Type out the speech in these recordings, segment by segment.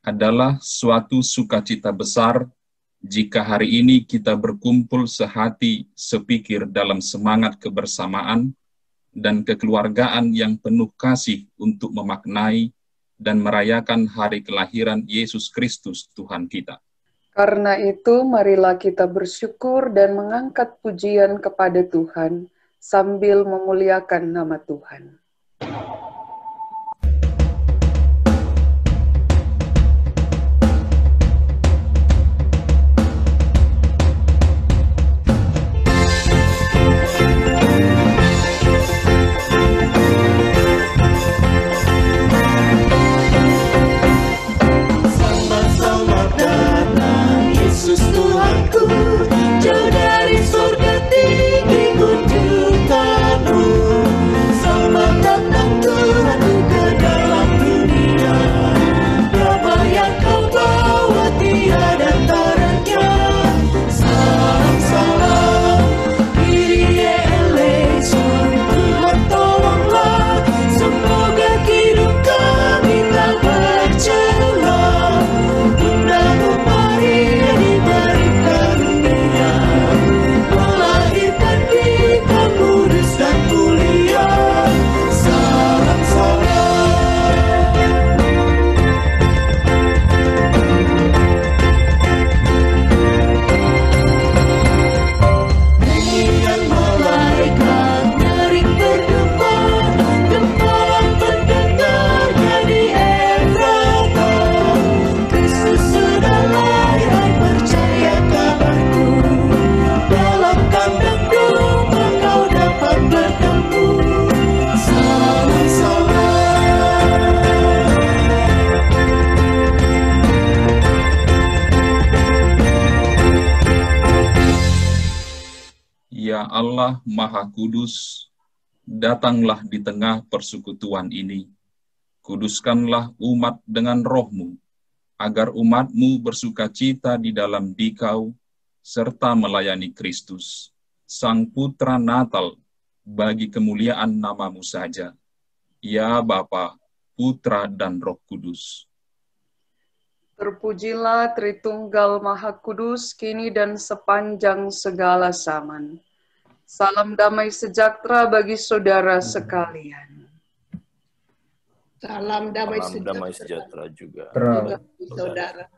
adalah suatu sukacita besar jika hari ini kita berkumpul sehati sepikir dalam semangat kebersamaan dan kekeluargaan yang penuh kasih untuk memaknai dan merayakan hari kelahiran Yesus Kristus Tuhan kita. Karena itu, marilah kita bersyukur dan mengangkat pujian kepada Tuhan sambil memuliakan nama Tuhan. Ya Allah Maha Kudus, datanglah di tengah persekutuan ini. Kuduskanlah umat dengan roh-Mu, agar umat-Mu bersukacita di dalam Dikau, serta melayani Kristus, Sang Putra Natal, bagi kemuliaan nama-Mu saja. Ya Bapa, Putra, dan Roh Kudus. Terpujilah Tritunggal Maha Kudus, kini dan sepanjang segala zaman. Salam damai sejahtera bagi saudara sekalian. Salam damai sejahtera juga bagi saudara.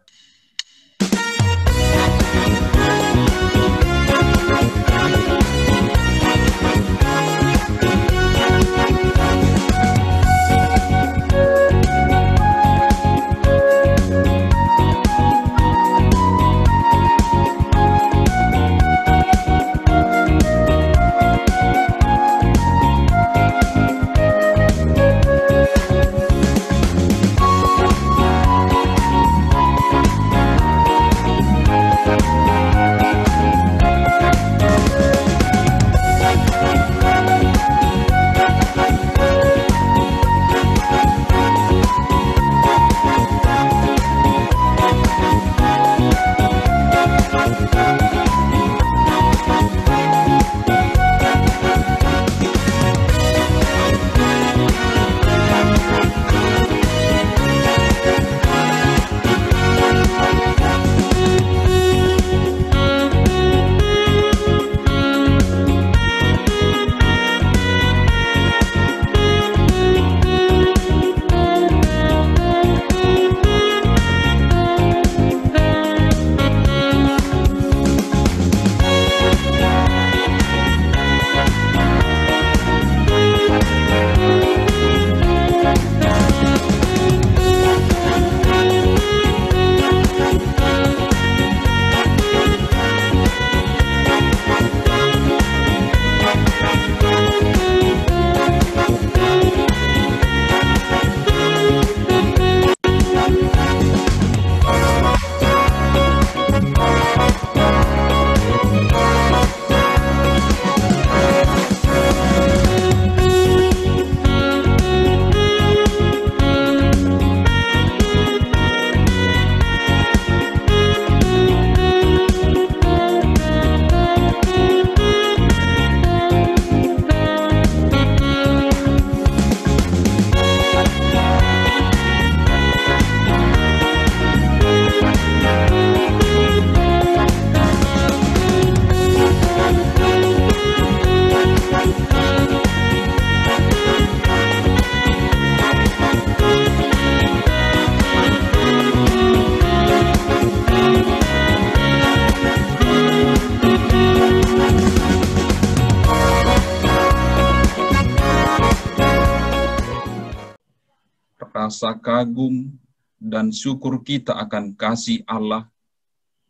rasa kagum dan syukur kita akan kasih Allah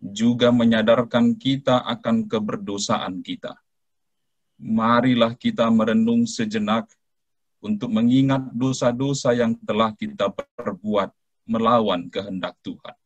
juga menyadarkan kita akan keberdosaan kita. Marilah kita merenung sejenak untuk mengingat dosa-dosa yang telah kita perbuat melawan kehendak Tuhan.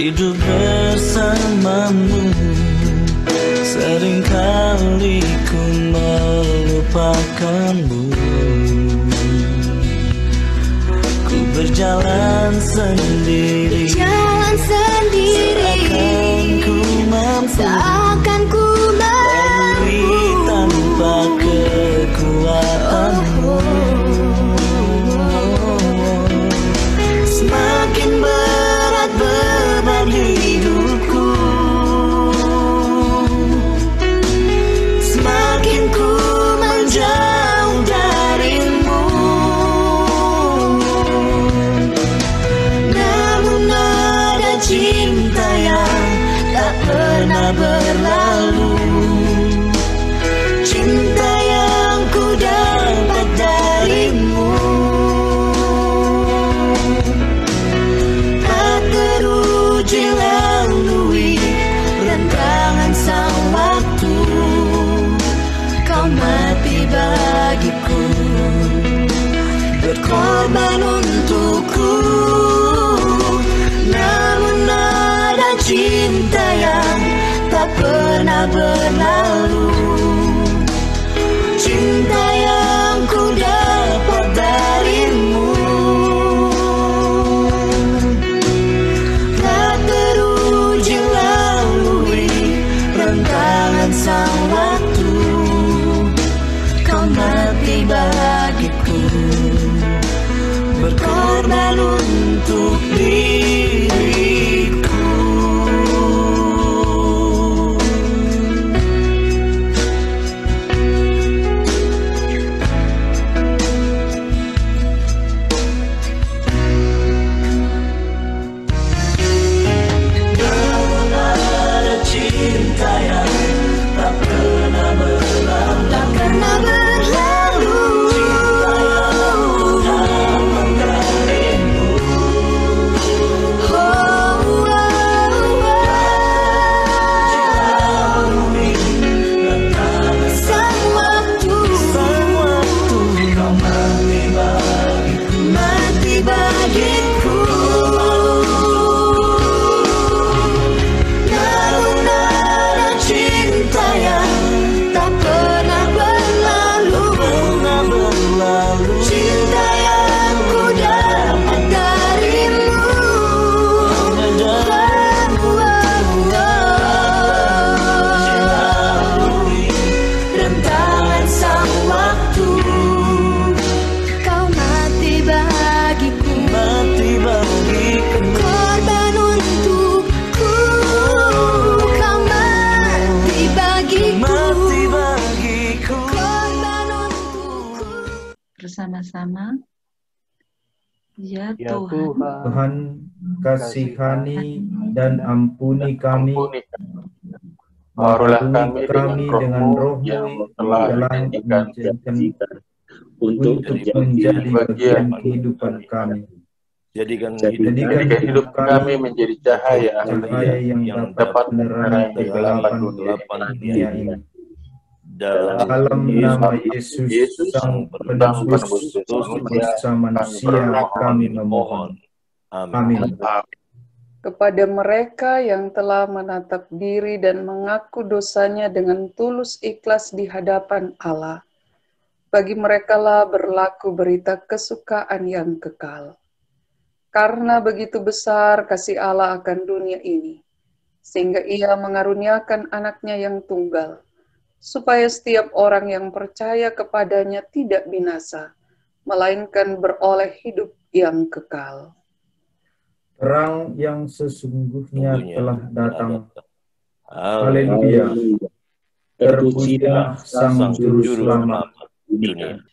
Hidup bersamamu, seringkali ku melupakanmu. Ku berjalan sendiri, seakan ku mampu lalui tanpa kekuatanmu. Semakin berat beban hidupku, semakin ku menjauh darimu. Namun ada cinta yang tak pernah berlalu, cinta yang ku dapat darimu. Lalui rentangan sang waktu, kau mati bagiku, berkorban untukku. Namun ada cinta yang tak pernah berlalu, cinta yang ku dapat darimu. Sang waktu, kau mati bagiku, berkorban untuk diriku. bersama-sama. Ya Ya Tuhan, Tuhan, kasihani dan ampuni kami, barulah kami dengan roh-Mu yang telah menjadikan untuk menjadi bagian kehidupan kami. Jadikan hidup kami menjadi cahaya yang dapat menerangi kegelapan dunia ini. Dalam nama Yesus, Sang Penebus dosa manusia, kami memohon. Amin. Kepada mereka yang telah menatap diri dan mengaku dosanya dengan tulus ikhlas di hadapan Allah, bagi merekalah berlaku berita kesukaan yang kekal. Karena begitu besar kasih Allah akan dunia ini, sehingga Ia mengaruniakan anaknya yang tunggal, supaya setiap orang yang percaya kepadanya tidak binasa, melainkan beroleh hidup yang kekal. Terang yang sesungguhnya telah datang. Haleluya. Terpujilah Sang Juru Selamat dunia.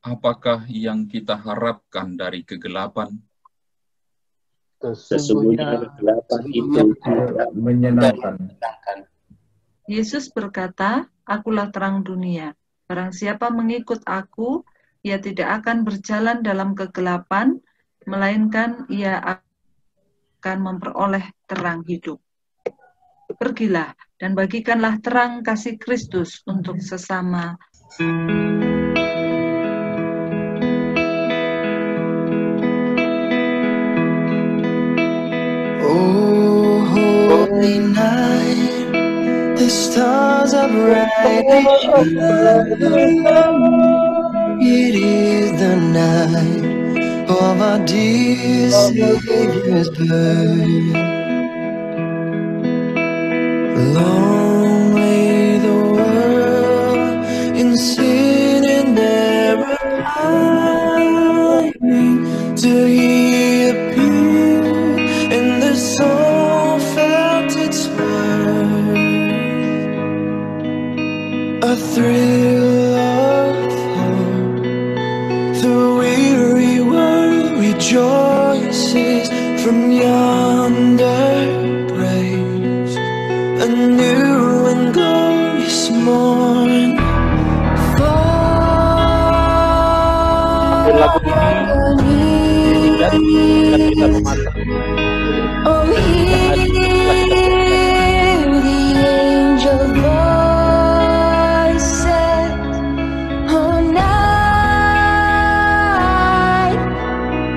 Apakah yang kita harapkan dari kegelapan? Sesungguhnya kegelapan itu tidak menyenangkan. Yesus berkata, "Akulah terang dunia. Barang siapa mengikut aku, ia tidak akan berjalan dalam kegelapan, melainkan ia akan memperoleh terang hidup." Pergilah dan bagikanlah terang kasih Kristus untuk sesama. Oh, holy night, the stars are brightly shining. It is the night of our dear Savior's birth. Long lay the world in sin and error pining, till He appeared and the soul felt its worth. A thrill of hope, the weary world rejoices from yonder praise. A new and glorious morn. Lagu ini dari kita memandang. Oh, hear the angel voices, oh, night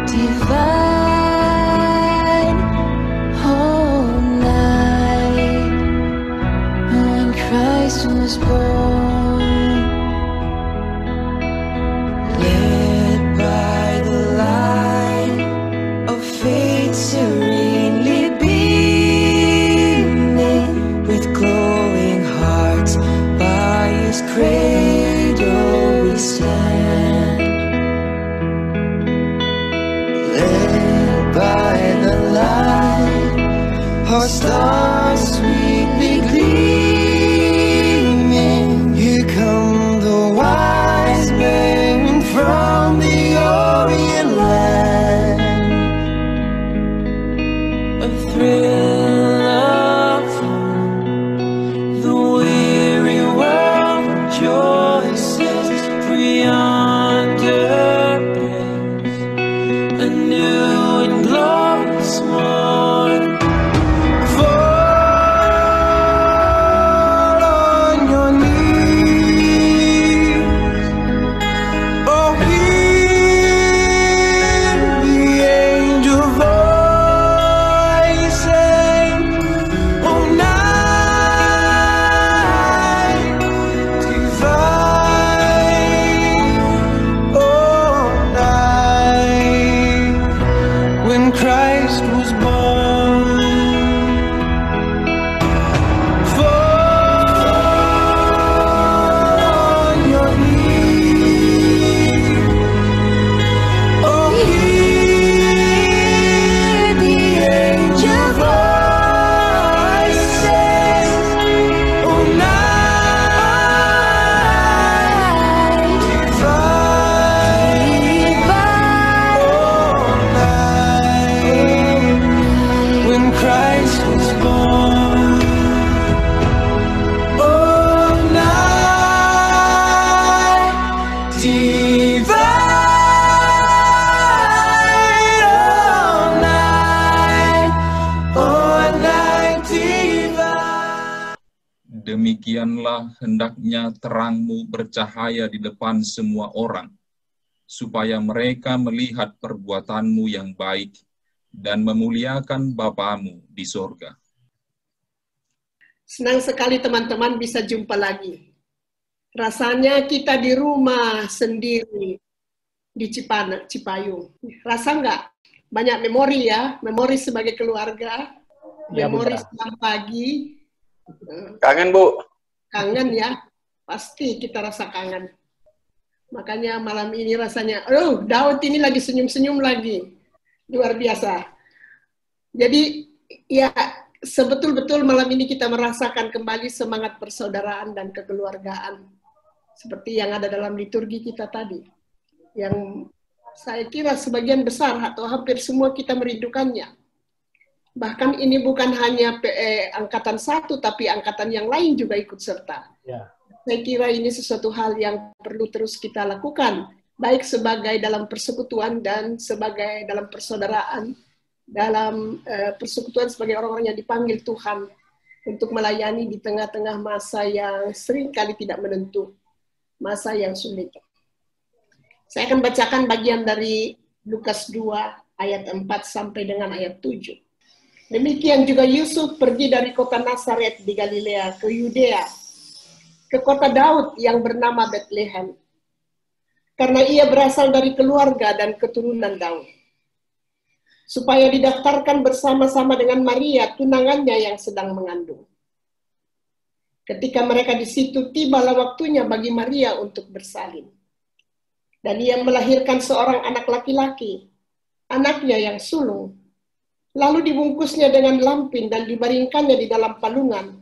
divine, oh, night when Christ was born. Led by the light of faith serenely beaming, stars sweetly gleaming. Here come the wise men from the Orient land. A thrill of the weary world rejoices yonder breaks a new and glorious morn. Fall on your knees, oh, hear the angel voice say, oh, night divine, oh, night when Christ was born. Fall on your knees, oh, hear the angel voice say, oh, night divine, oh, night when Christ was born. Oh, night divine, oh, night divine. Demikianlah hendaknya terangmu bercahaya di depan semua orang, supaya mereka melihat perbuatanmu yang baik dan memuliakan Bapamu di sorga. Senang sekali teman-teman bisa jumpa lagi. Rasanya kita di rumah sendiri di Cipayung. Rasa nggak? Banyak memori ya, memori sebagai keluarga, Ya, memori Bunda. siang pagi. Kangen, Bu. Kangen ya, pasti kita rasa kangen. Makanya malam ini rasanya, Daud ini lagi senyum-senyum lagi. Luar biasa. Jadi ya sebetul-betul malam ini kita merasakan kembali semangat persaudaraan dan kekeluargaan. Seperti yang ada dalam liturgi kita tadi. Yang saya kira sebagian besar atau hampir semua kita merindukannya. Bahkan ini bukan hanya angkatan 1, tapi angkatan yang lain juga ikut serta. Ya. Saya kira ini sesuatu hal yang perlu terus kita lakukan, baik sebagai dalam persekutuan dan sebagai dalam persaudaraan, dalam persekutuan sebagai orang-orang yang dipanggil Tuhan untuk melayani di tengah-tengah masa yang seringkali tidak menentu, masa yang sulit. Saya akan bacakan bagian dari Lukas 2 ayat 4 sampai dengan ayat 7. Demikian juga Yusuf pergi dari kota Nazaret di Galilea ke Yudea, ke kota Daud yang bernama Bethlehem, karena ia berasal dari keluarga dan keturunan Daud, supaya didaftarkan bersama-sama dengan Maria, tunangannya yang sedang mengandung. Ketika mereka di situ, tibalah waktunya bagi Maria untuk bersalin. Dan ia melahirkan seorang anak laki-laki, anaknya yang sulung. Lalu dibungkusnya dengan lampin dan dibaringkannya di dalam palungan,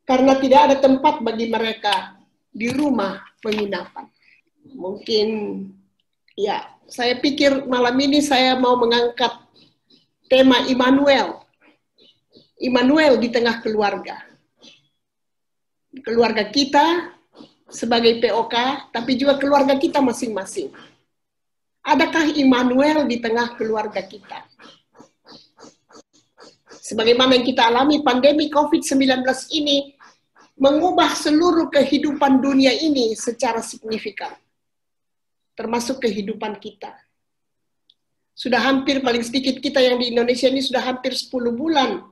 karena tidak ada tempat bagi mereka di rumah penginapan. Mungkin, ya, saya pikir malam ini saya mau mengangkat tema Immanuel. Immanuel di tengah keluarga. Keluarga kita sebagai POK, tapi juga keluarga kita masing-masing. Adakah Immanuel di tengah keluarga kita? Sebagaimana yang kita alami, pandemi COVID-19 ini mengubah seluruh kehidupan dunia ini secara signifikan, termasuk kehidupan kita. Sudah hampir, paling sedikit kita yang di Indonesia ini sudah hampir 10 bulan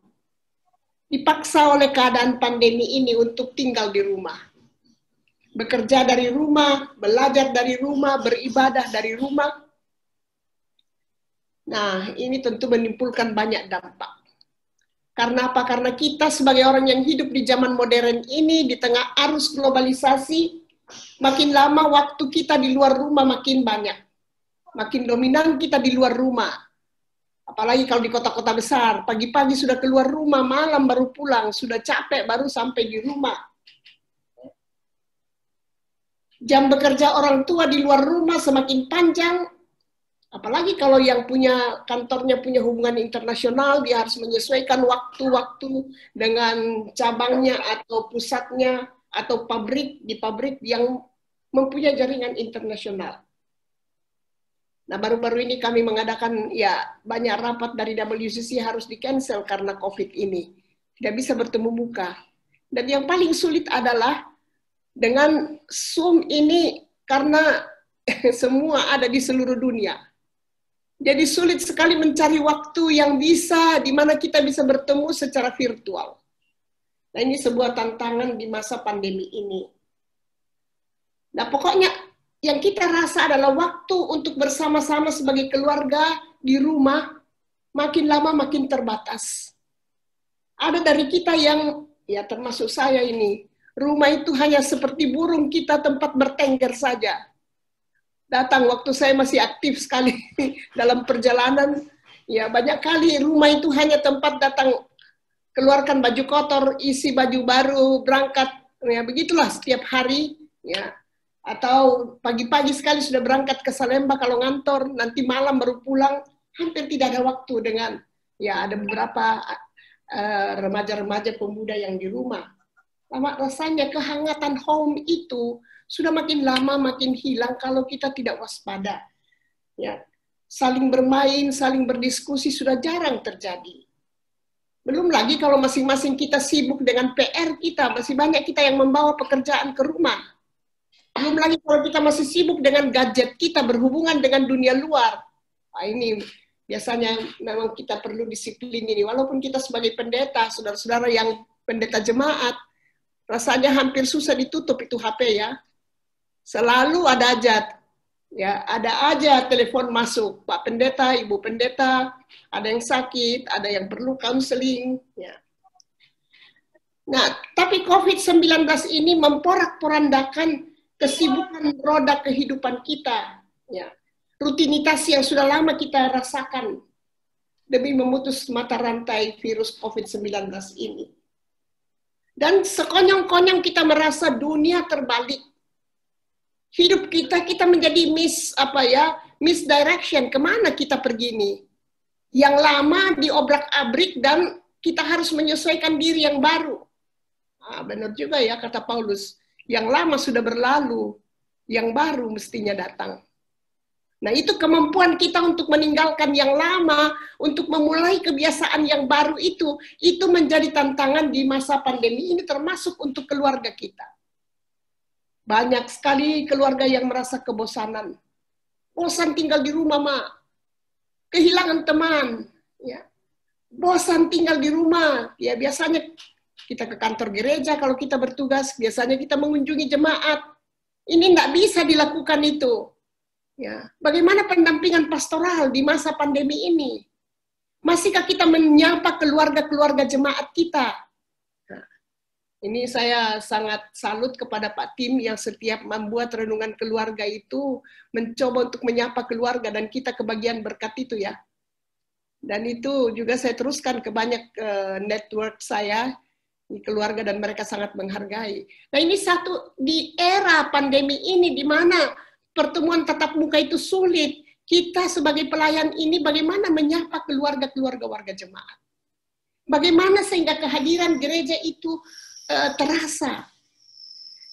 dipaksa oleh keadaan pandemi ini untuk tinggal di rumah. Bekerja dari rumah, belajar dari rumah, beribadah dari rumah. Nah, ini tentu menimbulkan banyak dampak. Karena apa? Karena kita sebagai orang yang hidup di zaman modern ini, di tengah arus globalisasi, makin lama waktu kita di luar rumah makin banyak. Makin dominan kita di luar rumah. Apalagi kalau di kota-kota besar, pagi-pagi sudah keluar rumah, malam baru pulang, sudah capek baru sampai di rumah. Jam bekerja orang tua di luar rumah semakin panjang, apalagi kalau yang punya kantornya punya hubungan internasional, dia harus menyesuaikan waktu-waktu dengan cabangnya atau pusatnya atau di pabrik yang mempunyai jaringan internasional. Nah, baru-baru ini kami mengadakan banyak rapat dari WCC harus di-cancel karena COVID ini. Tidak bisa bertemu muka. Dan yang paling sulit adalah dengan Zoom ini karena semua ada di seluruh dunia. Jadi sulit sekali mencari waktu yang bisa, di mana kita bisa bertemu secara virtual. Nah, ini sebuah tantangan di masa pandemi ini. Nah, pokoknya yang kita rasa adalah waktu untuk bersama-sama sebagai keluarga di rumah makin lama makin terbatas. Ada dari kita yang, termasuk saya ini, rumah itu hanya seperti burung kita tempat bertengger saja. Datang waktu saya masih aktif sekali dalam perjalanan, banyak kali rumah itu hanya tempat datang, keluarkan baju kotor, isi baju baru, berangkat, begitulah setiap hari, atau pagi-pagi sekali sudah berangkat ke Salemba kalau ngantor, nanti malam baru pulang, hampir tidak ada waktu dengan, ada beberapa remaja-remaja pemuda yang di rumah. Rasanya kehangatan home itu sudah makin lama makin hilang kalau kita tidak waspada. Saling bermain, saling berdiskusi sudah jarang terjadi. Belum lagi kalau masing-masing kita sibuk dengan PR kita, masih banyak kita yang membawa pekerjaan ke rumah. Belum lagi kalau kita masih sibuk dengan gadget kita berhubungan dengan dunia luar. Ini biasanya memang kita perlu disiplin ini. Walaupun kita sebagai pendeta, saudara-saudara yang pendeta jemaat, rasanya hampir susah ditutup itu HP ya. Selalu ada aja, ada aja telepon masuk. Pak Pendeta, Ibu Pendeta, ada yang sakit, ada yang perlu counseling. Nah, tapi COVID-19 ini memporak-porandakan kesibukan roda kehidupan kita, rutinitas yang sudah lama kita rasakan demi memutus mata rantai virus COVID-19 ini. Dan sekonyong-konyong kita merasa dunia terbalik. Hidup kita menjadi misdirection, kemana kita pergi nih? Yang lama diobrak-abrik dan kita harus menyesuaikan diri yang baru. Benar juga ya kata Paulus. Yang lama sudah berlalu, yang baru mestinya datang. Nah, itu kemampuan kita untuk meninggalkan yang lama, untuk memulai kebiasaan yang baru itu menjadi tantangan di masa pandemi ini, termasuk untuk keluarga kita. Banyak sekali keluarga yang merasa kebosanan. Bosan tinggal di rumah, Mak. Kehilangan teman. Bosan tinggal di rumah. Biasanya kita ke kantor gereja kalau kita bertugas, biasanya kita mengunjungi jemaat. Ini tidak bisa dilakukan itu. Bagaimana pendampingan pastoral di masa pandemi ini? Masihkah kita menyapa keluarga-keluarga jemaat kita? Ini saya sangat salut kepada Pak Tim yang setiap membuat renungan keluarga itu mencoba untuk menyapa keluarga, dan kita kebagian berkat itu ya. Dan itu juga saya teruskan ke banyak network saya di keluarga, dan mereka sangat menghargai. Nah, ini satu di era pandemi ini di mana pertemuan tatap muka itu sulit. Kita sebagai pelayan ini bagaimana menyapa keluarga-keluarga warga jemaat? Bagaimana sehingga kehadiran gereja itu terasa?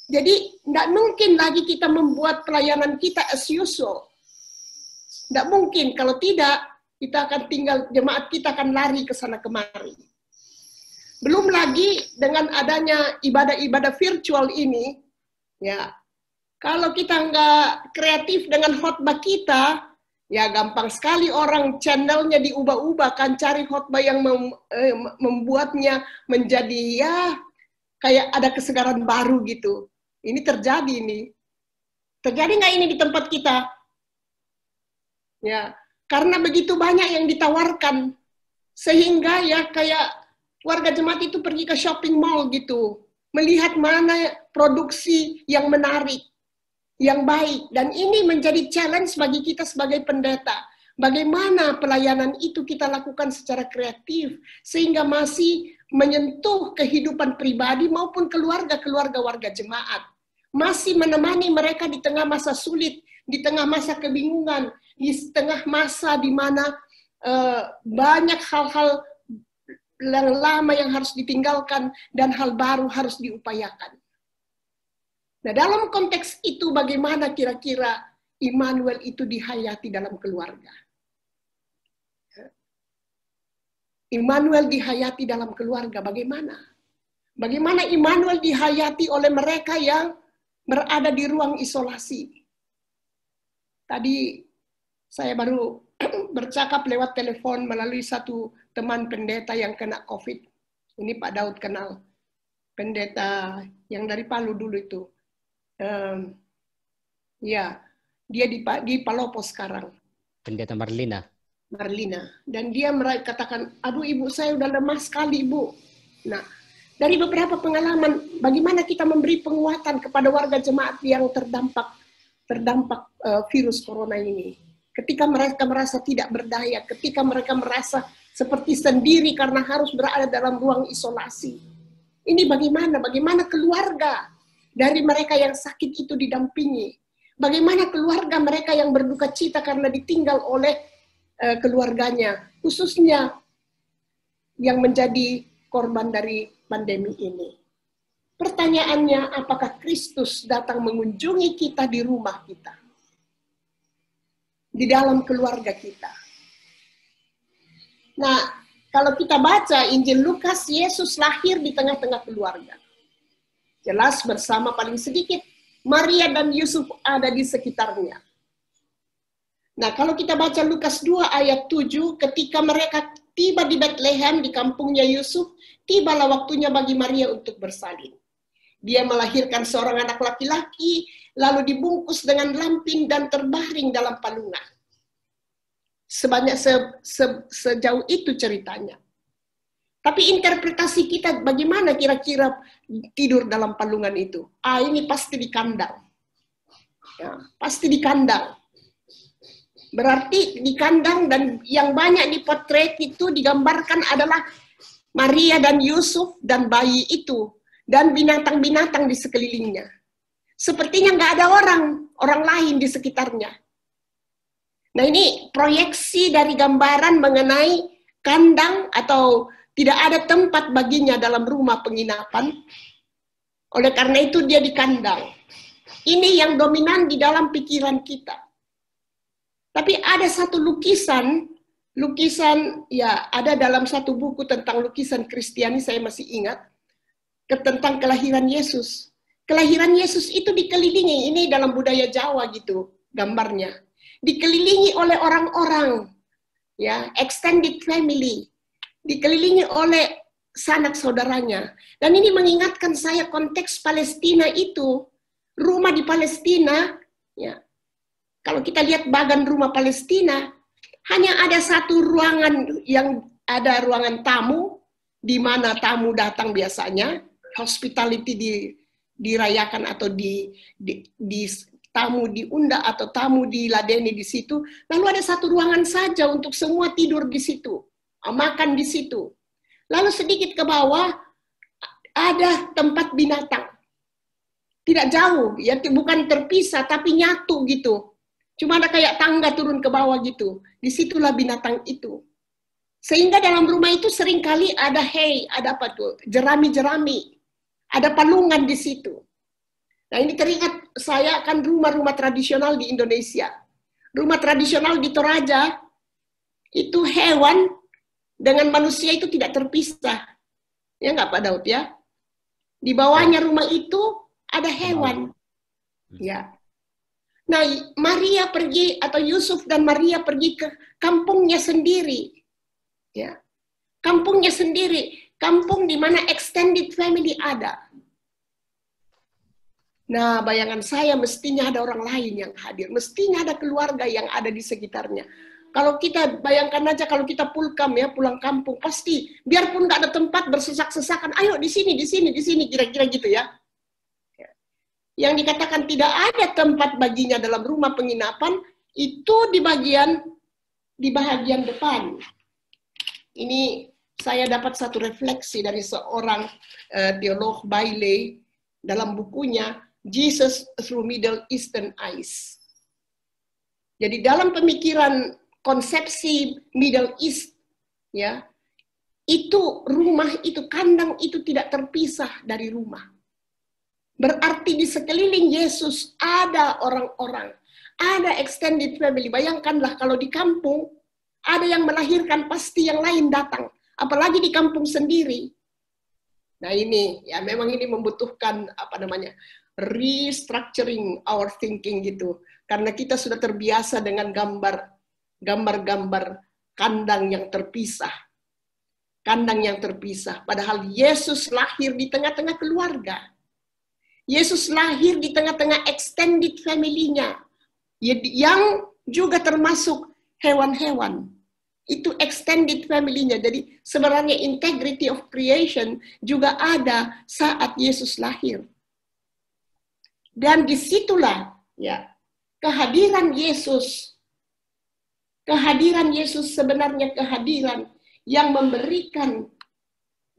Jadi tidak mungkin lagi kita membuat pelayanan kita as usual. Tidak mungkin, kalau tidak kita akan tinggal, jemaat kita akan lari ke sana kemari. Belum lagi dengan adanya ibadah-ibadah virtual ini, kalau kita nggak kreatif dengan khotbah kita, gampang sekali orang channelnya diubah-ubah, kan cari khotbah yang membuatnya menjadi kayak ada kesegaran baru gitu. Ini terjadi nih. Terjadi nggak ini di tempat kita? Karena begitu banyak yang ditawarkan, sehingga kayak warga jemaat itu pergi ke shopping mall gitu, melihat mana produksi yang menarik, yang baik. Dan ini menjadi challenge bagi kita sebagai pendeta. Bagaimana pelayanan itu kita lakukan secara kreatif sehingga masih menyentuh kehidupan pribadi maupun keluarga-keluarga warga jemaat. Masih menemani mereka di tengah masa sulit, di tengah masa kebingungan, di tengah masa di mana banyak hal-hal yang lama yang harus ditinggalkan dan hal baru harus diupayakan. Nah, dalam konteks itu bagaimana kira-kira Immanuel itu dihayati dalam keluarga? Immanuel dihayati dalam keluarga bagaimana? Bagaimana Immanuel dihayati oleh mereka yang berada di ruang isolasi? Tadi saya baru bercakap lewat telepon melalui satu teman pendeta yang kena COVID. Ini Pak Daud kenal. Pendeta yang dari Palu dulu itu. Ya, dia di Palopo sekarang. Pendeta Marlina. Dan dia katakan, aduh ibu saya udah lemah sekali ibu. Nah, dari beberapa pengalaman, bagaimana kita memberi penguatan kepada warga jemaat yang terdampak virus corona ini. Ketika mereka merasa tidak berdaya, ketika mereka merasa seperti sendiri karena harus berada dalam ruang isolasi. Ini bagaimana keluarga dari mereka yang sakit itu didampingi. Bagaimana keluarga mereka yang berduka cita karena ditinggal oleh keluarganya, khususnya yang menjadi korban dari pandemi ini. Pertanyaannya, apakah Kristus datang mengunjungi kita di rumah kita? Di dalam keluarga kita? Nah, kalau kita baca Injil Lukas, Yesus lahir di tengah-tengah keluarga. Jelas bersama paling sedikit, Maria dan Yusuf ada di sekitarnya. Nah, kalau kita baca Lukas 2 ayat 7, ketika mereka tiba di Bethlehem, di kampungnya Yusuf, tibalah waktunya bagi Maria untuk bersalin. Dia melahirkan seorang anak laki-laki, lalu dibungkus dengan lampin dan terbaring dalam palungan. Sejauh itu ceritanya. Tapi interpretasi kita bagaimana kira-kira tidur dalam palungan itu? Ini pasti di kandang. Ya, pasti di kandang. Berarti di kandang, dan yang banyak dipotret itu digambarkan adalah Maria dan Yusuf dan bayi itu dan binatang-binatang di sekelilingnya. Sepertinya nggak ada orang lain di sekitarnya. Nah, ini proyeksi dari gambaran mengenai kandang atau tidak ada tempat baginya dalam rumah penginapan. Oleh karena itu dia di kandang. Ini yang dominan di dalam pikiran kita. Tapi ada satu lukisan ya ada dalam satu buku tentang lukisan Kristiani, saya masih ingat, tentang kelahiran Yesus. Kelahiran Yesus itu dikelilingi, ini dalam budaya Jawa gitu gambarnya. Dikelilingi oleh orang-orang, ya, extended family. Dikelilingi oleh sanak saudaranya. Dan ini mengingatkan saya konteks Palestina itu, rumah di Palestina, ya. Kalau kita lihat bagan rumah Palestina, hanya ada satu ruangan yang ada ruangan tamu, di mana tamu datang biasanya, hospitality dirayakan atau tamu diundang atau tamu diladeni di situ. Lalu ada satu ruangan saja untuk semua tidur di situ, makan di situ. Lalu sedikit ke bawah ada tempat binatang, tidak jauh, ya bukan terpisah tapi nyatu gitu. Cuma ada kayak tangga turun ke bawah gitu. Disitulah binatang itu. Sehingga dalam rumah itu seringkali ada ada apa tuh? Jerami-jerami. Ada palungan di situ. Nah, ini teringat saya akan rumah-rumah tradisional di Indonesia. Rumah tradisional di Toraja, itu hewan dengan manusia itu tidak terpisah. Ya nggak Pak Daud ya? Di bawahnya rumah itu ada hewan. Ya. Nah, Maria pergi, atau Yusuf dan Maria pergi ke kampungnya sendiri. Ya. Kampungnya sendiri. Kampung di mana extended family ada. Nah, bayangan saya mestinya ada orang lain yang hadir. Mestinya ada keluarga yang ada di sekitarnya. Kalau kita bayangkan aja kalau kita pulang kampung, pasti biarpun nggak ada tempat bersesak-sesakan, ayo di sini, kira-kira gitu ya. Yang dikatakan tidak ada tempat baginya dalam rumah penginapan, itu di bagian di bagian depan. Ini saya dapat satu refleksi dari seorang teolog Bailey dalam bukunya Jesus Through Middle Eastern Eyes. Jadi dalam pemikiran konsepsi Middle East, ya, itu rumah itu, kandang itu tidak terpisah dari rumah. Berarti di sekeliling Yesus ada orang-orang, ada extended family. Bayangkanlah kalau di kampung ada yang melahirkan, pasti yang lain datang. Apalagi di kampung sendiri. Nah ini, ya memang ini membutuhkan restructuring our thinking gitu. Karena kita sudah terbiasa dengan gambar-gambar kandang yang terpisah. Kandang yang terpisah. Padahal Yesus lahir di tengah-tengah keluarga. Yesus lahir di tengah-tengah extended family-nya. Yang juga termasuk hewan-hewan. Itu extended family-nya. Jadi sebenarnya integrity of creation juga ada saat Yesus lahir. Dan disitulah ya kehadiran Yesus sebenarnya kehadiran yang memberikan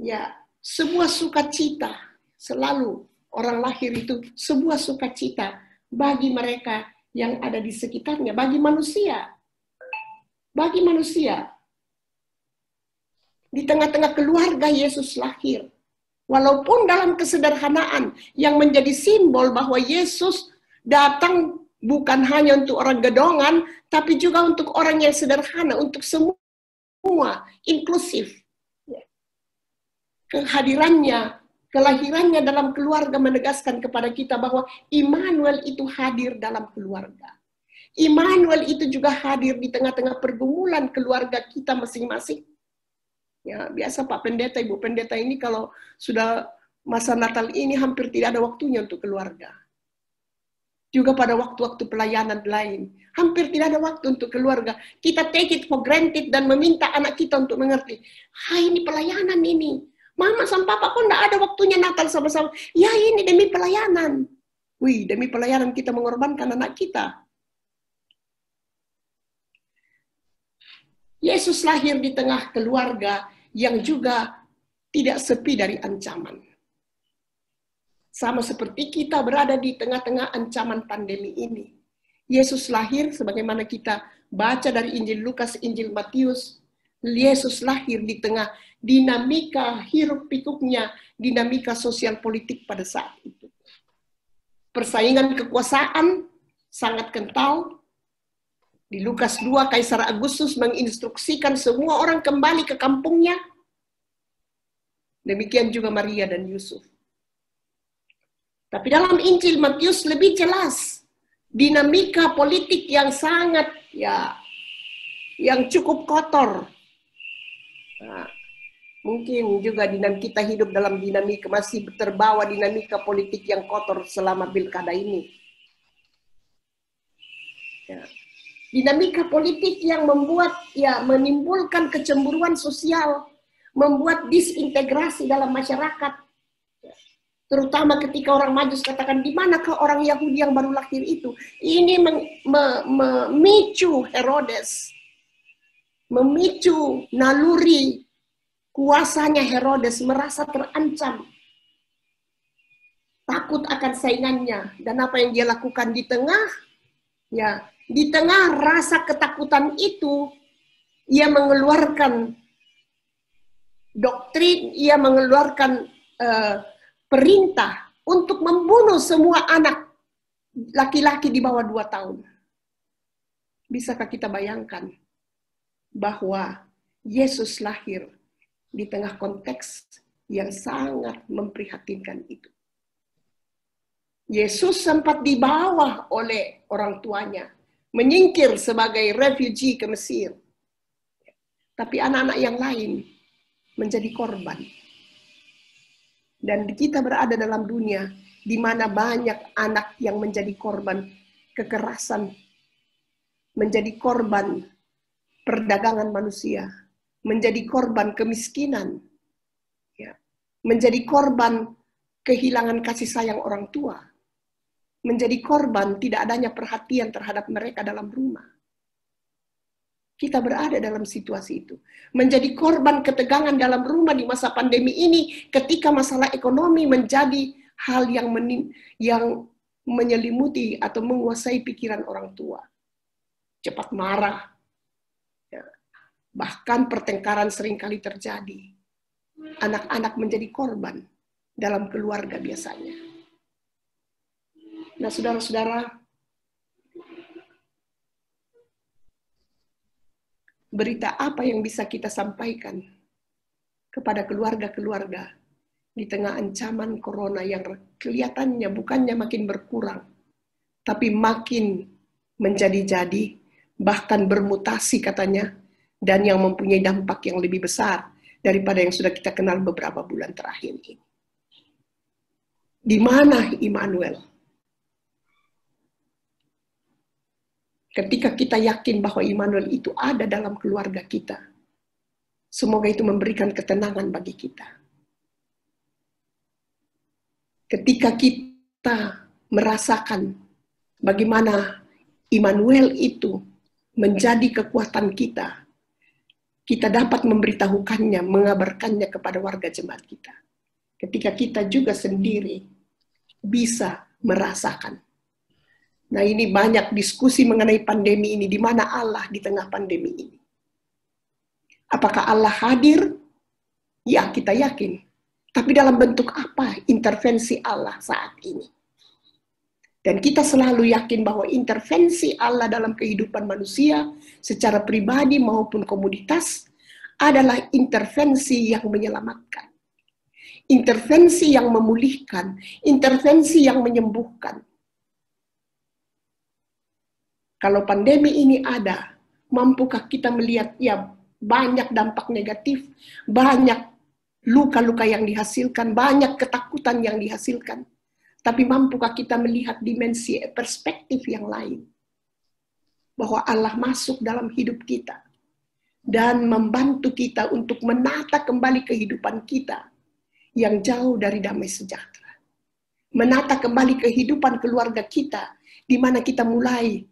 ya sebuah sukacita. Selalu orang lahir itu sebuah sukacita bagi mereka yang ada di sekitarnya, bagi manusia. Bagi manusia. Di tengah-tengah keluarga Yesus lahir. Walaupun dalam kesederhanaan yang menjadi simbol bahwa Yesus datang bukan hanya untuk orang gedongan, tapi juga untuk orang yang sederhana, untuk semua, inklusif. Kelahirannya dalam keluarga menegaskan kepada kita bahwa Immanuel itu hadir dalam keluarga. Immanuel itu juga hadir di tengah-tengah pergumulan keluarga kita masing-masing. Ya, biasa Pak Pendeta, Ibu Pendeta ini kalau sudah masa Natal ini hampir tidak ada waktunya untuk keluarga. Juga pada waktu-waktu pelayanan lain, hampir tidak ada waktu untuk keluarga. Kita take it for granted dan meminta anak kita untuk mengerti. Hai, ini pelayanan ini. Mama sama Papa kok enggak ada waktunya Natal sama-sama. Ya ini demi pelayanan. Wih, demi pelayanan kita mengorbankan anak kita. Yesus lahir di tengah keluarga yang juga tidak sepi dari ancaman. Sama seperti kita berada di tengah-tengah ancaman pandemi ini. Yesus lahir sebagaimana kita baca dari Injil Lukas, Injil Matius. Yesus lahir di tengah dinamika hiruk pikuknya, dinamika sosial politik pada saat itu. Persaingan kekuasaan sangat kental. Di Lukas 2, Kaisar Agustus menginstruksikan semua orang kembali ke kampungnya. Demikian juga Maria dan Yusuf. Tapi dalam Injil Matius lebih jelas. Dinamika politik yang sangat, yang cukup kotor. Nah, mungkin juga kita hidup dalam dinamika, masih terbawa dinamika politik yang kotor selama pilkada ini. Ya. Dinamika politik yang menimbulkan kecemburuan sosial, membuat disintegrasi dalam masyarakat. Terutama ketika orang Majus katakan, di manakah orang Yahudi yang baru lahir itu? Ini memicu Herodes, memicu naluri kuasanya Herodes merasa terancam, takut akan saingannya. Dan apa yang dia lakukan di tengah rasa ketakutan itu, ia mengeluarkan doktrin, ia mengeluarkan perintah untuk membunuh semua anak laki-laki di bawah 2 tahun. Bisakah kita bayangkan bahwa Yesus lahir di tengah konteks yang sangat memprihatinkan itu? Yesus sempat dibawa oleh orang tuanya, menyingkir sebagai refugee ke Mesir. Tapi anak-anak yang lain menjadi korban. Dan kita berada dalam dunia di mana banyak anak yang menjadi korban kekerasan, menjadi korban perdagangan manusia, menjadi korban kemiskinan, menjadi korban kehilangan kasih sayang orang tua, menjadi korban tidak adanya perhatian terhadap mereka dalam rumah. Kita berada dalam situasi itu. Menjadi korban ketegangan dalam rumah di masa pandemi ini ketika masalah ekonomi menjadi hal yang menyelimuti atau menguasai pikiran orang tua. Cepat marah. Ya. Bahkan pertengkaran seringkali terjadi. Anak-anak menjadi korban dalam keluarga biasanya. Nah, saudara-saudara, berita apa yang bisa kita sampaikan kepada keluarga-keluarga di tengah ancaman corona yang kelihatannya bukannya makin berkurang, tapi makin menjadi-jadi, bahkan bermutasi katanya, dan yang mempunyai dampak yang lebih besar daripada yang sudah kita kenal beberapa bulan terakhir ini. Di mana Immanuel? Ketika kita yakin bahwa Immanuel itu ada dalam keluarga kita, semoga itu memberikan ketenangan bagi kita. Ketika kita merasakan bagaimana Immanuel itu menjadi kekuatan kita, kita dapat memberitahukannya, mengabarkannya kepada warga jemaat kita. Ketika kita juga sendiri bisa merasakan. Nah, ini banyak diskusi mengenai pandemi ini, di mana Allah di tengah pandemi ini. Apakah Allah hadir? Ya, kita yakin. Tapi dalam bentuk apa intervensi Allah saat ini? Dan kita selalu yakin bahwa intervensi Allah dalam kehidupan manusia secara pribadi maupun komunitas adalah intervensi yang menyelamatkan. Intervensi yang memulihkan, intervensi yang menyembuhkan. Kalau pandemi ini ada, mampukah kita melihat ya banyak dampak negatif, banyak luka-luka yang dihasilkan, banyak ketakutan yang dihasilkan. Tapi mampukah kita melihat dimensi perspektif yang lain? Bahwa Allah masuk dalam hidup kita dan membantu kita untuk menata kembali kehidupan kita yang jauh dari damai sejahtera. Menata kembali kehidupan keluarga kita, di mana kita mulai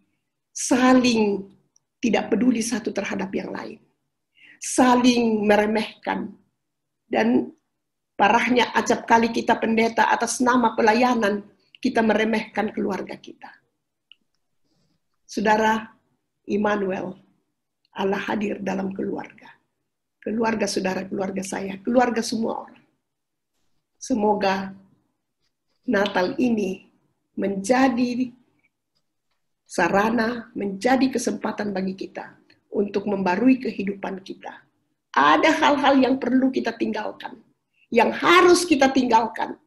saling tidak peduli satu terhadap yang lain. Saling meremehkan. Dan parahnya acap kali kita pendeta atas nama pelayanan, kita meremehkan keluarga kita. Saudara, Immanuel, Allah hadir dalam keluarga. Keluarga saudara, keluarga saya, keluarga semua orang. Semoga Natal ini menjadi sarana, menjadi kesempatan bagi kita untuk membarui kehidupan kita. Ada hal-hal yang perlu kita tinggalkan, yang harus kita tinggalkan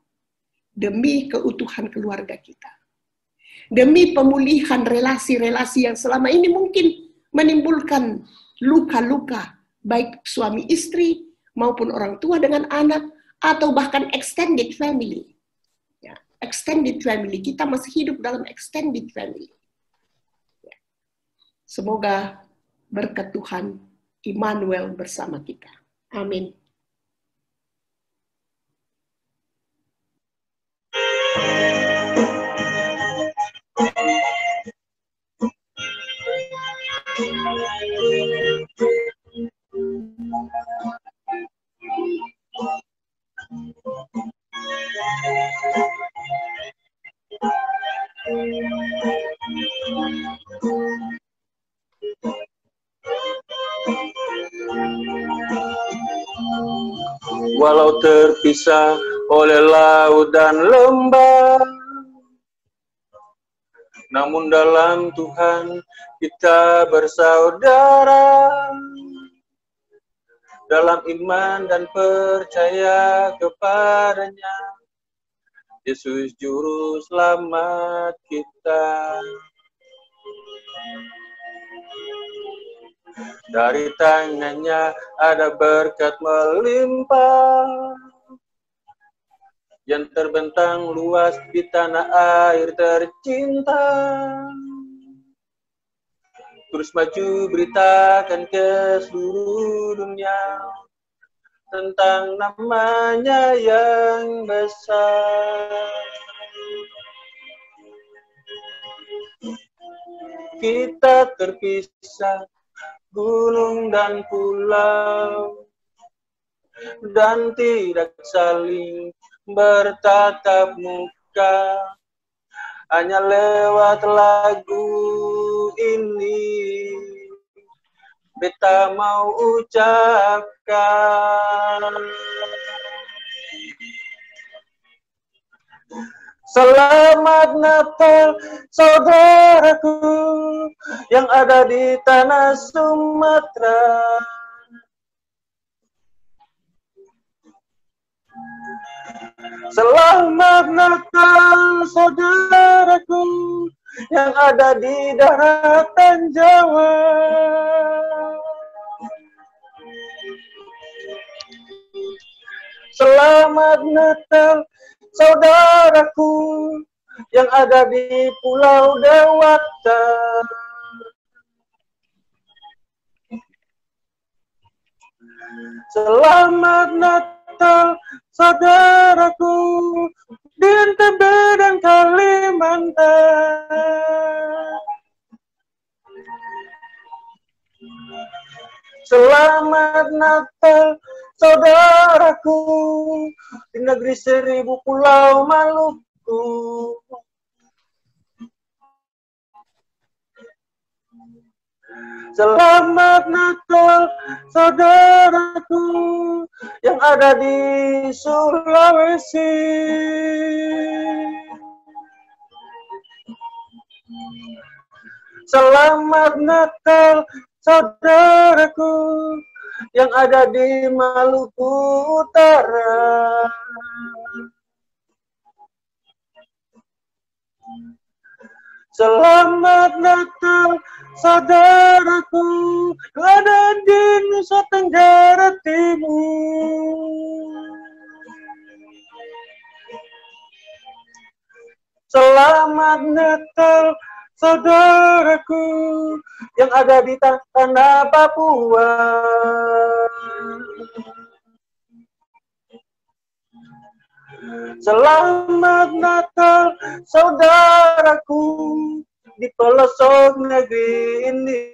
demi keutuhan keluarga kita. Demi pemulihan relasi-relasi yang selama ini mungkin menimbulkan luka-luka, baik suami istri maupun orang tua dengan anak, atau bahkan extended family. Ya, extended family, kita masih hidup dalam extended family. Semoga berkat Tuhan Immanuel bersama kita. Amin. Walau terpisah oleh laut dan lembah, namun dalam Tuhan kita bersaudara. Dalam iman dan percaya kepadanya, Yesus Juru Selamat kita. Dari tangannya ada berkat melimpah, yang terbentang luas di tanah air tercinta. Terus maju beritakan ke seluruh dunia tentang namanya yang besar. Kita terpisah gunung dan pulau, dan tidak saling bertatap muka. Hanya lewat lagu ini beta mau ucapkan. Selamat Natal saudaraku yang ada di tanah Sumatera. Selamat Natal saudaraku yang ada di daratan Jawa. Selamat Natal saudaraku yang ada di Pulau Dewata. Selamat Natal saudaraku di NTB dan Kalimantan. Selamat Natal saudaraku di negeri 1000 pulau Maluku. Selamat Natal saudaraku yang ada di Sulawesi. Selamat Natal saudaraku yang ada di Maluku Utara. Selamat Natal saudaraku yang ada di Nusa Tenggara Timur. Selamat Natal saudaraku yang ada di tanah Papua. Selamat Natal saudaraku di pelosok negeri ini.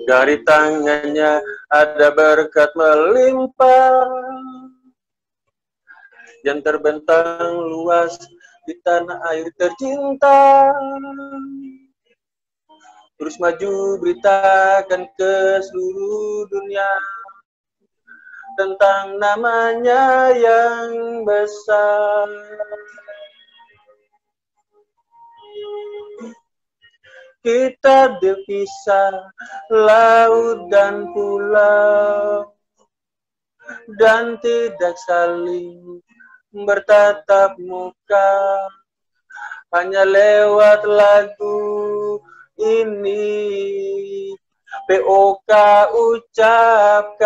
Dari tangannya ada berkat melimpah yang terbentang luas di tanah air tercinta. Terus maju beritakan ke seluruh dunia tentang namanya yang besar. Kita dipisah laut dan pulau, dan tidak saling bertatap muka. Hanya lewat lagu ini POK ucapkan.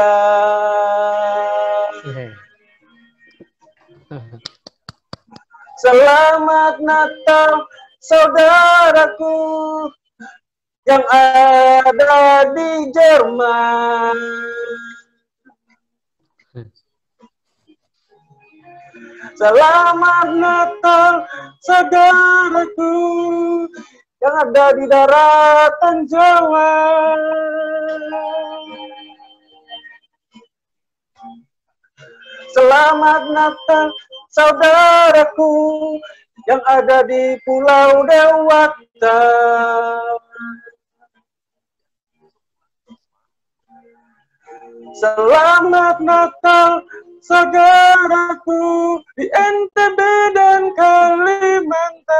Selamat Natal saudaraku yang ada di Jerman. Selamat Natal saudaraku yang ada di daratan Jawa. Selamat Natal saudaraku yang ada di Pulau Dewata. Selamat Natal saudaraku di NTB dan Kalimantan.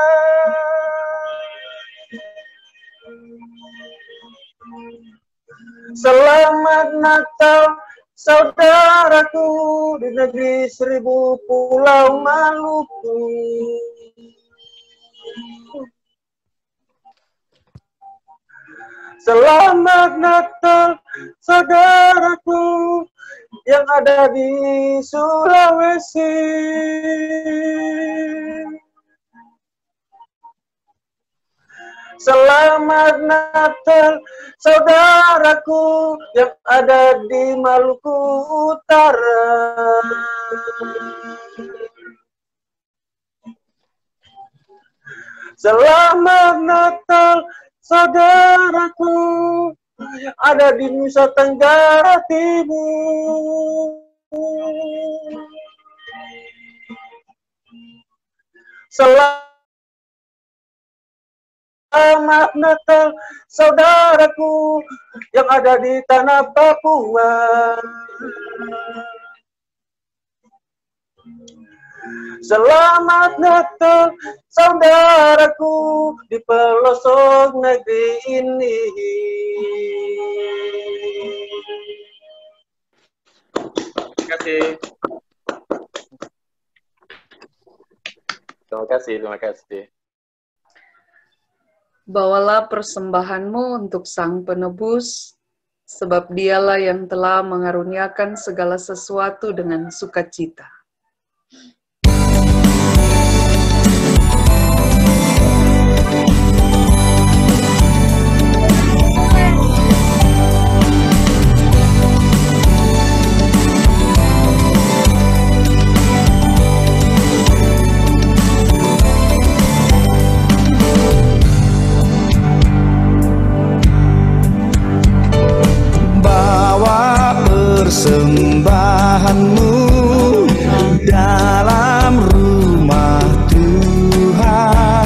Selamat Natal saudaraku di negeri 1000 pulau Maluku. Selamat Natal saudaraku yang ada di Sulawesi. Selamat Natal saudaraku yang ada di Maluku Utara. Selamat Natal saudaraku yang ada di Nusa Tenggara Timur. Selamat Natal saudaraku yang ada di tanah Papua. Selamat Natal saudaraku di pelosok negeri ini. Terima kasih. Terima kasih. Bawalah persembahanmu untuk Sang Penebus, sebab dialah yang telah mengaruniakan segala sesuatu dengan sukacita. Persembahanmu dalam rumah Tuhan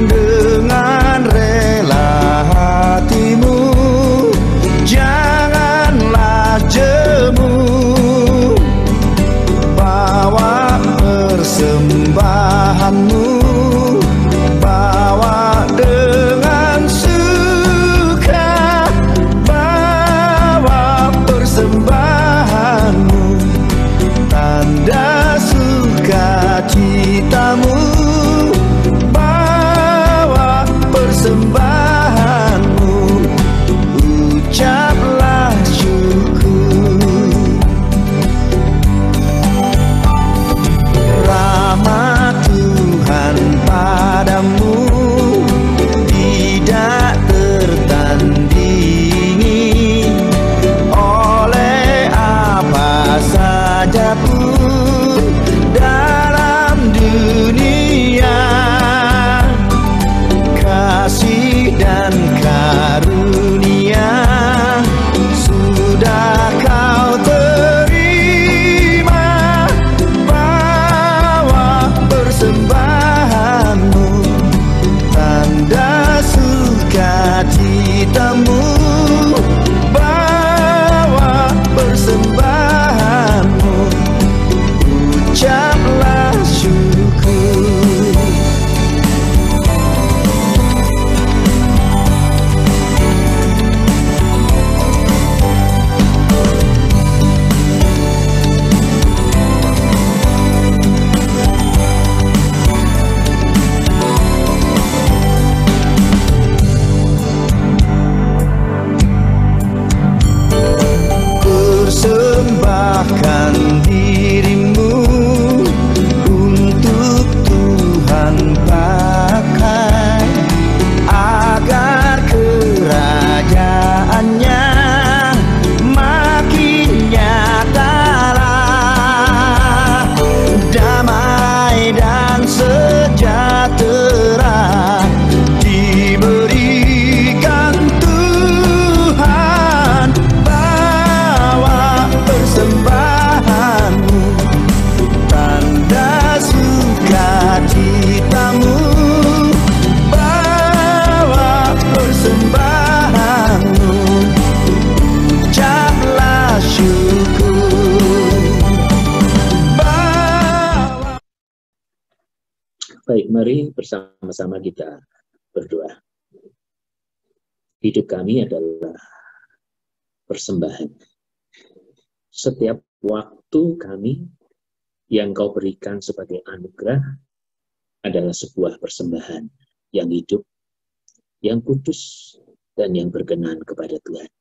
dengan rela hatimu, janganlah jemu. Bawa persembahanmu, bawa dengan suka, bawa persembahanmu, tanda sukacitamu, bawa persembahanmu, ucaplah syukur. Rahmat Tuhan padamu tidak tertandingi oleh apa saja pun dalam dunia. Kasih dan karunia sudah kau terima. Bawa persembahanmu, tanda sukacitamu, bawa persembahanmu, ucaplah syukur. Persembahkan dirimu untuk Tuhan pakai, agar kerajaannya makin nyatalah. Damai dan sejahtera diberikan Tuhan. Bawa persembahanmu, tanda sukacitamu, bawa persembahanmu, ucaplah syukur. Baik, mari bersama-sama kita berdoa. Hidup kami adalah persembahan. Setiap waktu kami yang Kau berikan sebagai anugerah adalah sebuah persembahan yang hidup, yang kudus, dan yang berkenan kepada Tuhan.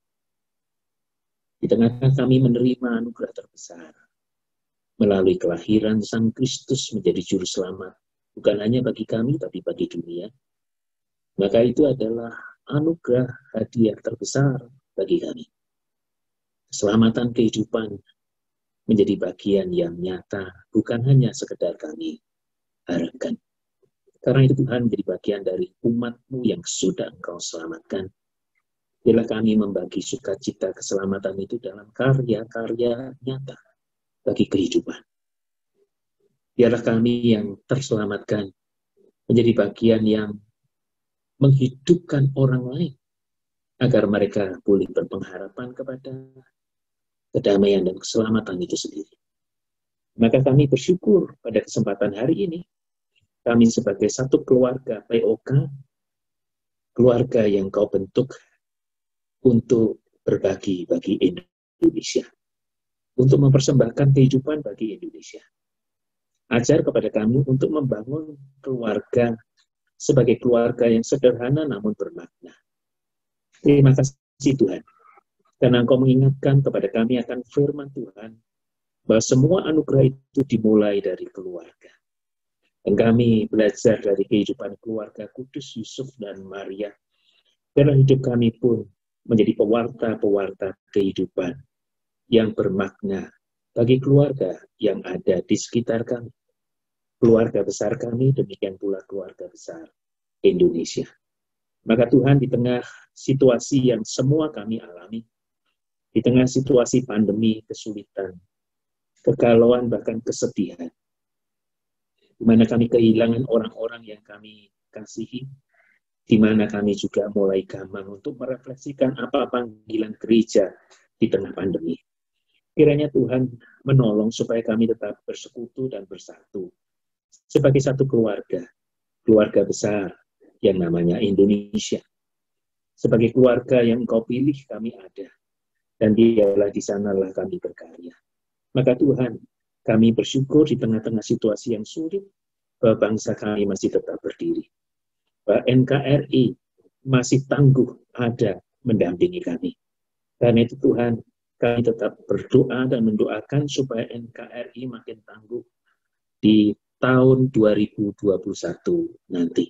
Di tengah-tengah kami menerima anugerah terbesar melalui kelahiran Sang Kristus menjadi juru selamat, bukan hanya bagi kami, tapi bagi dunia. Maka itu adalah anugerah hadiah terbesar bagi kami. Keselamatan kehidupan menjadi bagian yang nyata, bukan hanya sekedar kami harapkan. Karena itu Tuhan menjadi bagian dari umat-Mu yang sudah Engkau selamatkan. Biarlah kami membagi sukacita keselamatan itu dalam karya-karya nyata bagi kehidupan. Biarlah kami yang terselamatkan menjadi bagian yang menghidupkan orang lain agar mereka boleh berpengharapan kepada kedamaian dan keselamatan itu sendiri. Maka kami bersyukur pada kesempatan hari ini, kami sebagai satu keluarga POK, keluarga yang Kau bentuk untuk berbagi bagi Indonesia, untuk mempersembahkan kehidupan bagi Indonesia. Ajar kepada kami untuk membangun keluarga sebagai keluarga yang sederhana namun bermakna. Terima kasih Tuhan, karena Engkau mengingatkan kepada kami akan firman Tuhan, bahwa semua anugerah itu dimulai dari keluarga. Dan kami belajar dari kehidupan keluarga kudus Yusuf dan Maria. Karena hidup kami pun menjadi pewarta-pewarta kehidupan yang bermakna bagi keluarga yang ada di sekitar kami. Keluarga besar kami, demikian pula keluarga besar Indonesia. Maka Tuhan, di tengah situasi yang semua kami alami, di tengah situasi pandemi, kesulitan, kegalauan, bahkan kesedihan, di mana kami kehilangan orang-orang yang kami kasihi, di mana kami juga mulai gamang untuk merefleksikan apa panggilan gereja di tengah pandemi. Kiranya Tuhan menolong supaya kami tetap bersekutu dan bersatu sebagai satu keluarga, keluarga besar yang namanya Indonesia. Sebagai keluarga yang Engkau pilih kami ada, dan dialah di sanalah kami berkarya. Maka Tuhan, kami bersyukur di tengah-tengah situasi yang sulit, bahwa bangsa kami masih tetap berdiri. Bahwa NKRI masih tangguh ada mendampingi kami. Karena itu Tuhan, kami tetap berdoa dan mendoakan supaya NKRI makin tangguh di tahun 2021 nanti.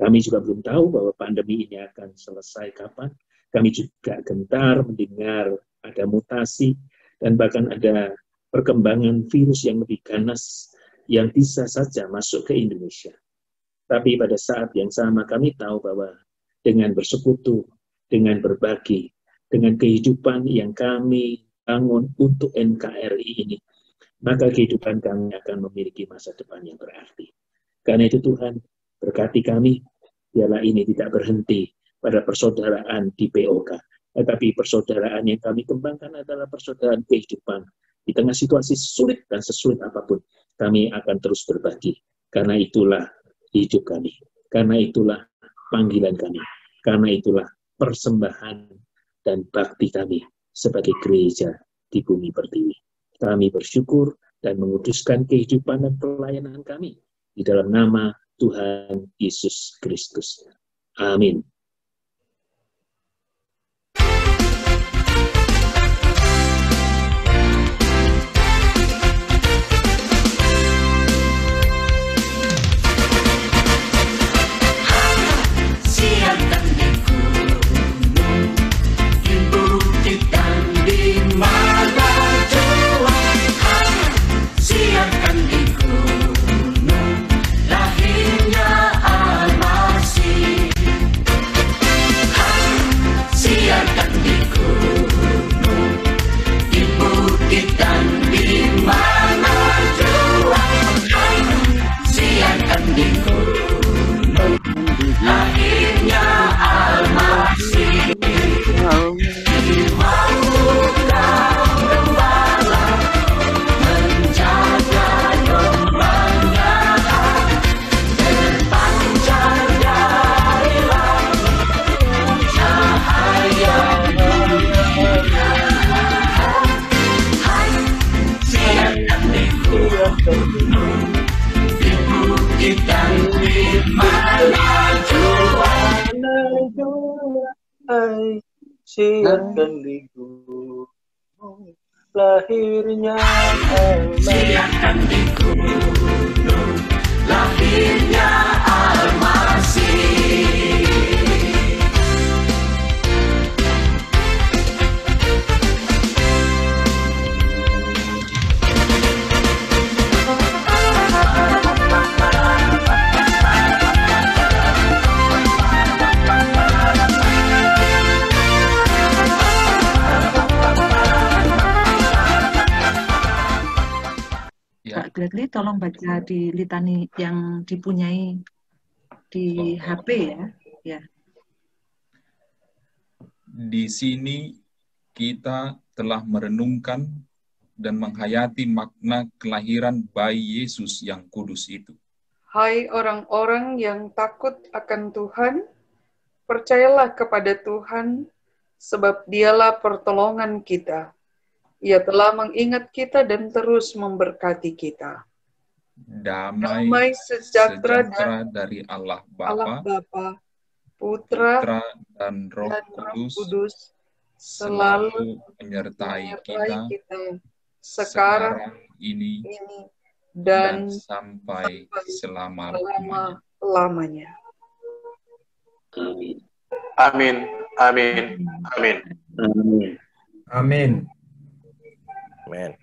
Kami juga belum tahu bahwa pandemi ini akan selesai kapan. Kami juga gentar mendengar ada mutasi dan bahkan ada perkembangan virus yang lebih ganas yang bisa saja masuk ke Indonesia. Tapi pada saat yang sama kami tahu bahwa dengan bersekutu, dengan berbagi, dengan kehidupan yang kami bangun untuk NKRI ini, maka kehidupan kami akan memiliki masa depan yang berarti. Karena itu Tuhan, berkati kami, biarlah ini tidak berhenti pada persaudaraan di POK, tetapi persaudaraan yang kami kembangkan adalah persaudaraan kehidupan. Di tengah situasi sulit dan sesulit apapun, kami akan terus berbagi. Karena itulah hidup kami. Karena itulah panggilan kami. Karena itulah persembahan dan bakti kami sebagai gereja di bumi pertiwi. Kami bersyukur dan menguduskan kehidupan dan pelayanan kami di dalam nama Tuhan Yesus Kristus. Amin. Kita di mana jua siarkan di gunung lahirnya Almasih. Siarkan di gunung lahirnya Almasih. Pak Gladly, tolong baca di litani yang dipunyai di HP ya. Ya. Di sini kita telah merenungkan dan menghayati makna kelahiran bayi Yesus yang kudus itu. Hai orang-orang yang takut akan Tuhan, percayalah kepada Tuhan, sebab Dialah pertolongan kita. Ia telah mengingat kita dan terus memberkati kita. Damai sejahtera dari Allah Bapa, Putra dan Roh Kudus selalu menyertai kita sekarang ini dan sampai selama-lamanya. Amin. Amin. Amin. Amin. Amin. Amen.